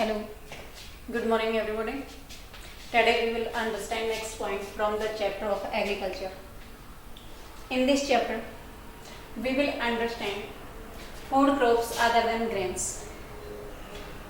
Hello, good morning everybody. Today we will understand next point from the chapter of agriculture. In this chapter, we will understand food crops other than grains.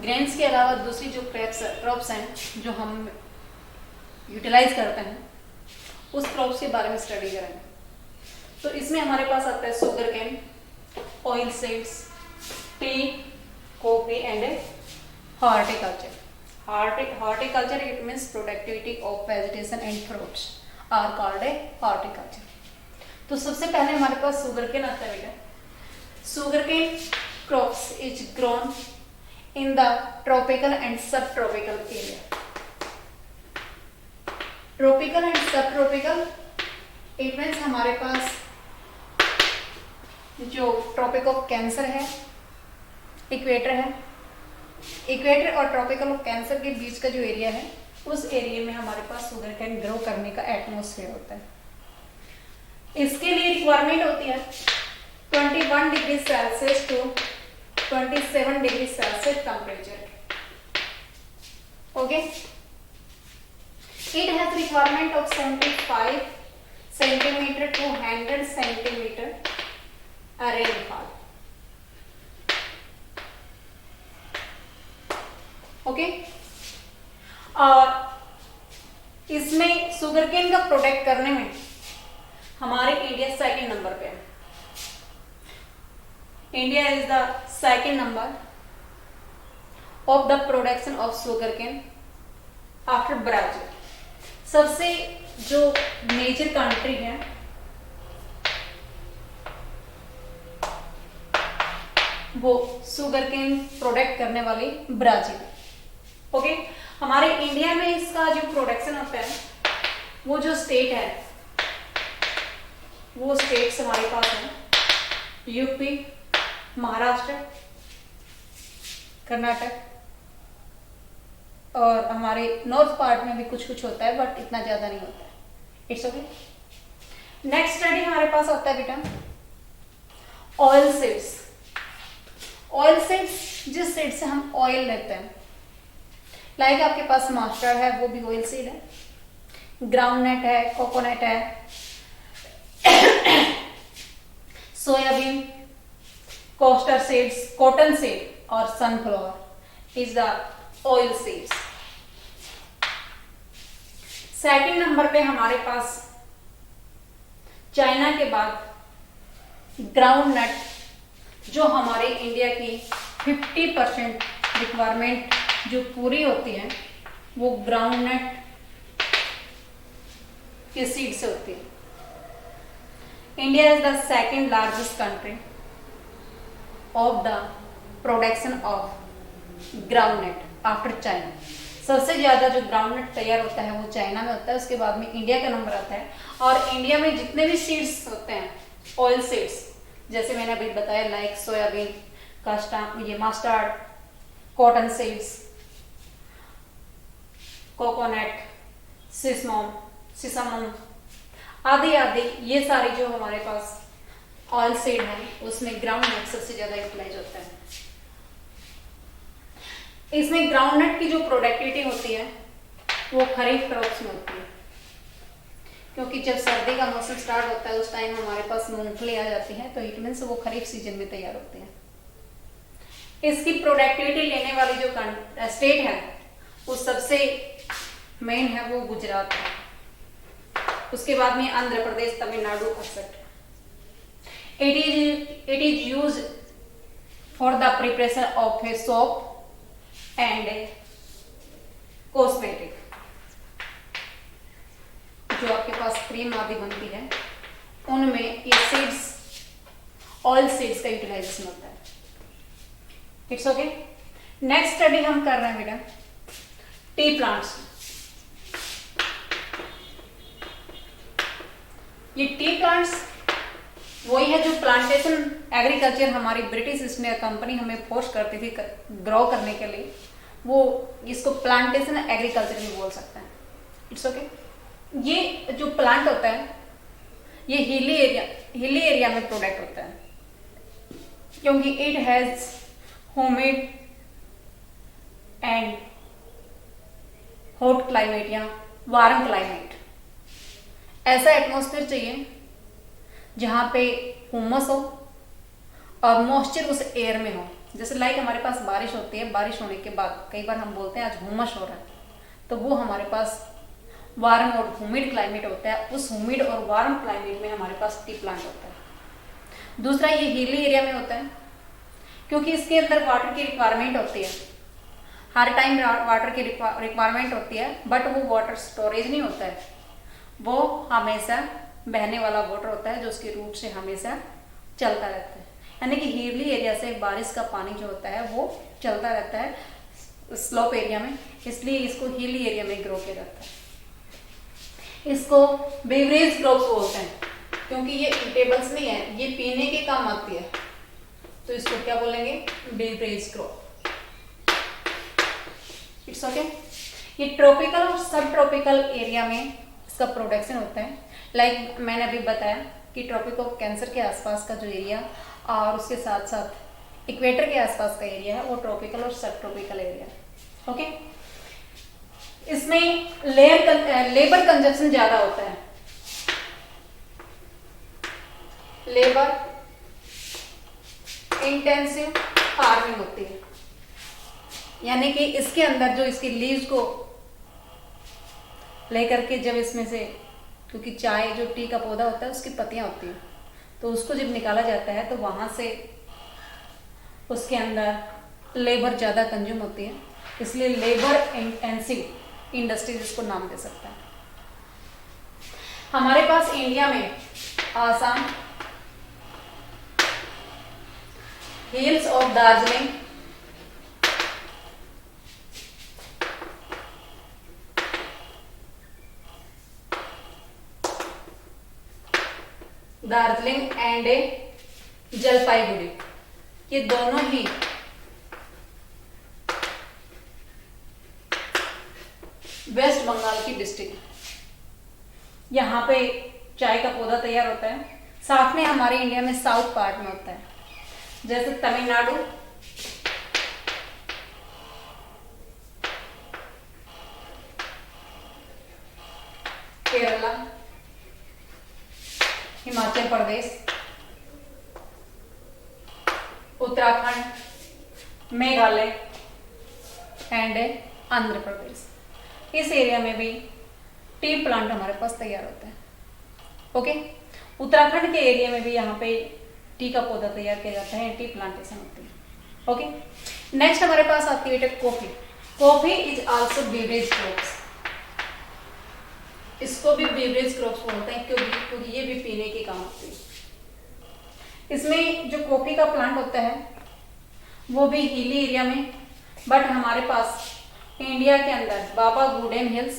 Grains के अलावा दूसरी जो crops हैं जो हम utilise करते हैं उस क्रॉप्स के बारे में स्टडी करेंगे. तो इसमें हमारे पास आता है sugar cane, oil seeds, tea, coffee and horticulture. Horticulture, it means productivity of vegetation and fruits are called a horticulture. तो सबसे पहले हमारे पास शुगर केन आता है बेटा. Sugar cane crops is grown in the tropical and subtropical area. Tropical and subtropical it means हमारे पास जो tropic of cancer है, इक्वेटर है, इक्वेटर और ट्रॉपिकल ऑफ कैंसर के बीच का जो एरिया है उस एरिया में हमारे पास शुगर कैन ग्रो करने का एटमॉस्फेयर होता है. इसके लिए रिक्वायरमेंट होती है 21 degree Celsius to 27 degree Celsius temperature. Okay, it has requirement of 75 centimetre to 100 centimetre rainfall. Okay, और इसमें शुगर केन का प्रोडक्ट करने में हमारे इंडिया सेकंड नंबर पे है. India is the second number of the production of sugar cane after Brazil. सबसे जो मेजर कंट्री है वो शुगर केन प्रोडक्ट करने वाली ब्राजील. ओके, हमारे इंडिया में इसका जो प्रोडक्शन होता है वो जो स्टेट है वो स्टेट्स हमारे पास है यूपी, महाराष्ट्र, कर्नाटक और हमारे नॉर्थ पार्ट में भी कुछ कुछ होता है बट इतना ज्यादा नहीं होता है. It's okay. नेक्स्ट स्टडी हमारे पास आता है बेटा ऑयल सीड्स. ऑयल सीड्स जिस सीड से हम ऑयल लेते हैं, लाइक आपके पास मस्टर्ड है वो भी ऑयल सीड है, ग्राउंडनट है, कोकोनट है, soybean, castor seeds, cotton seed और sunflower is the oil seeds. Second number पे हमारे पास चाइना के बाद ग्राउंडनट जो हमारे इंडिया की 50% रिक्वायरमेंट जो पूरी होती है वो ग्राउंडनट के सीड से होती है. India is the second largest country of the production of groundnut after China. सबसे ज्यादा जो ग्राउंडनट तैयार होता है वो चाइना में होता है, उसके बाद में इंडिया का नंबर आता है. और इंडिया में जितने भी सीड्स होते हैं ऑयल सीड्स, जैसे मैंने अभी बताया लाइक सोयाबीन, ये मस्टर्ड, कॉटन सीड्स, कोकोनट, सिसमम आदि आदि, ये सारी जो हमारे पास ऑयल सीड है उसमें ग्राउंडनट सबसे ज्यादा यूटिलाइज होता है. इसमें ग्राउंडनट की जो प्रोडक्टिविटी होती है वो खरीफ क्रॉप्स में होती है, क्योंकि जब सर्दी का मौसम स्टार्ट होता है उस टाइम हमारे पास मूंगफली आ जाती है, तो इट मीन्स वो खरीफ सीजन में तैयार होती है. इसकी प्रोडक्टिविटी लेने वाली जो स्टेट है वो सबसे मेन है वो गुजरात है, उसके बाद में Andhra Pradesh, Tamil Nadu etcetera. It is use for the preparation of a soap and cosmetic. जो आपके पास क्रीम आदि बनती है उनमें ये सीड्स, ऑयल सीड्स का यूटिलाइजेशन होता है. It's okay. नेक्स्ट स्टडी हम कर रहे हैं बेटा टी प्लांट्स. ये टी प्लांट्स वही है जो प्लांटेशन एग्रीकल्चर हमारी ब्रिटिश ईस्ट इंडिया कंपनी हमें फोर्स करती थी ग्रो करने के लिए, वो इसको प्लांटेशन एग्रीकल्चर भी बोल सकते हैं. It's okay. ये जो प्लांट होता है ये हिली एरिया में प्रोडक्ट होता है, क्योंकि it has humid and hot climate या वार्म क्लाइमेट। ऐसा एटमॉस्फेयर चाहिए जहां पे हुमस हो और मॉइस्चर उस एयर में हो। जैसे लाइक हमारे पास बारिश होती है, बारिश होने के बाद कई बार हम बोलते हैं आज हुमस हो रहा है, तो वो हमारे पास वार्म और ह्यूमिड क्लाइमेट होता है। उस ह्यूमिड और वार्म क्लाइमेट में हमारे पास टी प्लांट होता है। दूसरा, ये हिली एरिया में होता है क्योंकि इसके अंदर वाटर की रिक्वायरमेंट होती है, हर टाइम वाटर की रिक्वायरमेंट होती है, बट वो वाटर स्टोरेज नहीं होता है, वो हमेशा बहने वाला वाटर होता है जो उसके रूट से हमेशा चलता रहता है। यानी कि हिली एरिया से बारिश का पानी जो होता है वो चलता रहता है स्लोप एरिया में, इसलिए इसको हिली एरिया में ग्रो किया जाता है। इसको बेवरेज क्रॉप्स बोलते हैं क्योंकि ये ईटेबल्स नहीं है, ये पीने के काम आती है, तो इसको क्या बोलेंगे? Beverage crop. It's okay. ये ट्रॉपिकल और सब ट्रॉपिकल एरिया में इसका प्रोडक्शन होता है। लाइक मैंने अभी बताया कि ट्रॉपिक ऑफ कैंसर के आसपास का जो एरिया और उसके साथ साथ इक्वेटर के आसपास का एरिया है वो ट्रॉपिकल और सब ट्रॉपिकल एरिया है। ओके। इसमें लेबर कंजप्शन ज्यादा होता है, लेबर इंटेंसिव फार्मिंग होती है, यानी कि इसके अंदर जो इसकी लीव्स को लेकर के जब इसमें से, क्योंकि चाय जो टी का पौधा होता है उसकी पत्तियां होती हैं, तो उसको जब निकाला जाता है तो वहां से उसके अंदर लेबर ज्यादा कंज्यूम होती है, इसलिए लेबर इंटेंसिव इंडस्ट्रीज इसको नाम दे सकता है। हमारे पास इंडिया में Assam, hills of Darjeeling, Darjeeling and Jalpaiguri, ये दोनों ही वेस्ट बंगाल की डिस्ट्रिक्ट, यहाँ पे चाय का पौधा तैयार होता है। साथ में हमारे इंडिया में साउथ पार्ट में होता है, जैसे तमिलनाडु, केरला, हिमाचल प्रदेश, उत्तराखंड, मेघालय एंड आंध्र प्रदेश। इस एरिया में भी टी प्लांट हमारे पास तैयार होता है। ओके। उत्तराखंड के एरिया में भी यहाँ पे टी का पौधा तैयार किया जाता है, टी प्लांटेशन होती है। ओके। नेक्स्ट हमारे पास आती है coffee. Coffee is also beverage crops, इसको भी बेवरेज क्रॉप्स बोलते हैं क्योंकि ये भी पीने के काम आती है। इसमें जो कॉफी का प्लांट होता है वो भी हिली एरिया में, बट हमारे पास इंडिया के अंदर बाबा गुडेम हिल्स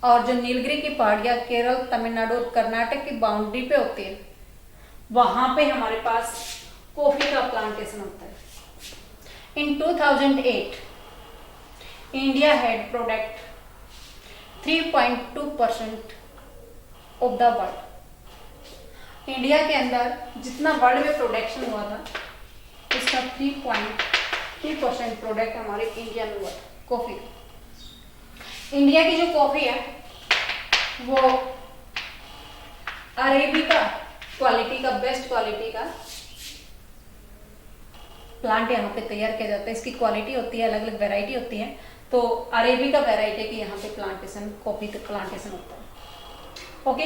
और जो नीलगिरी की पहाड़ियां केरल, तमिलनाडु और कर्नाटक की बाउंड्री पे होती है, वहां पे हमारे पास कॉफी का प्लांटेशन होता है। इन 2008 India had product 3.2% of the world. India के अंदर जितना वर्ल्ड में प्रोडक्शन हुआ था उसका 3.2% प्रोडक्ट हमारे इंडिया में हुआ था कॉफी। इंडिया की जो कॉफी है वो अरेबिका क्वालिटी का, बेस्ट क्वालिटी का प्लांट यहाँ पे तैयार किया जाता है। इसकी क्वालिटी होती है, अलग अलग वैरायटी होती है, तो अरेबिका वैरायटी की यहाँ पे प्लांटेशन, कॉफी प्लांटेशन होता है। ओके।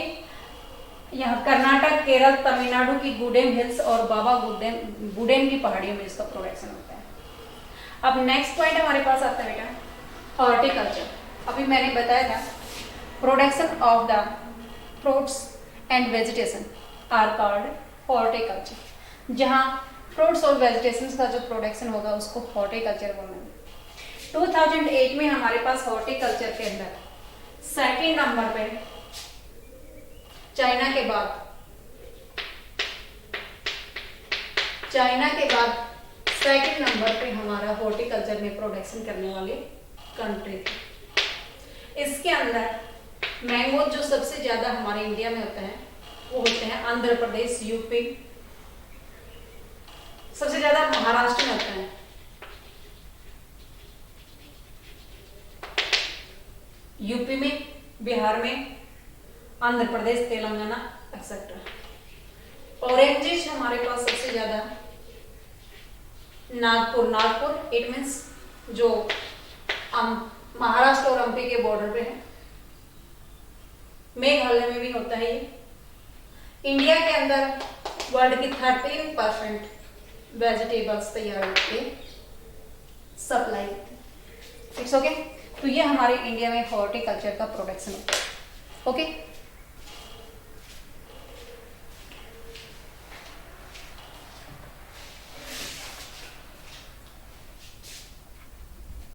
यहाँ कर्नाटक, केरल, तमिलनाडु की गुडेम हिल्स और बाबा गुडेम की पहाड़ियों में इसका प्रोडक्शन होता है। अब नेक्स्ट पॉइंट हमारे पास आता है बेटा हॉर्टिकल्चर। अभी मैंने बताया था production of the fruits and vegetation are called horticulture. जहाँ फ्रूट्स और वेजिटेशन का जो प्रोडक्शन होगा उसको हॉर्टिकल्चर बोलेंगे। 2008 में हमारे पास हॉर्टिकल्चर के अंदर सेकंड नंबर पे चाइना के बाद सेकंड नंबर पे हमारा हॉर्टिकल्चर में प्रोडक्शन करने वाली कंट्री थी। इसके अंदर मैंगो जो सबसे ज्यादा हमारे इंडिया में होता है वो होते हैं आंध्र प्रदेश, यूपी, सबसे ज्यादा महाराष्ट्र में होता है। यूपी में, बिहार में, आंध्र प्रदेश, तेलंगाना एक्सेट्रा। ऑरेंजिश हमारे पास सबसे ज्यादा नागपुर इट मीन्स जो महाराष्ट्र और एमपी के बॉर्डर पे है। मेघालय में भी होता है ये। इंडिया के अंदर वर्ल्ड की 13% वेजिटेबल्स तैयार होते सप्लाई होते हैं। It's okay. तो ये हमारे इंडिया में हॉर्टिकल्चर का प्रोडक्शन है। ओके।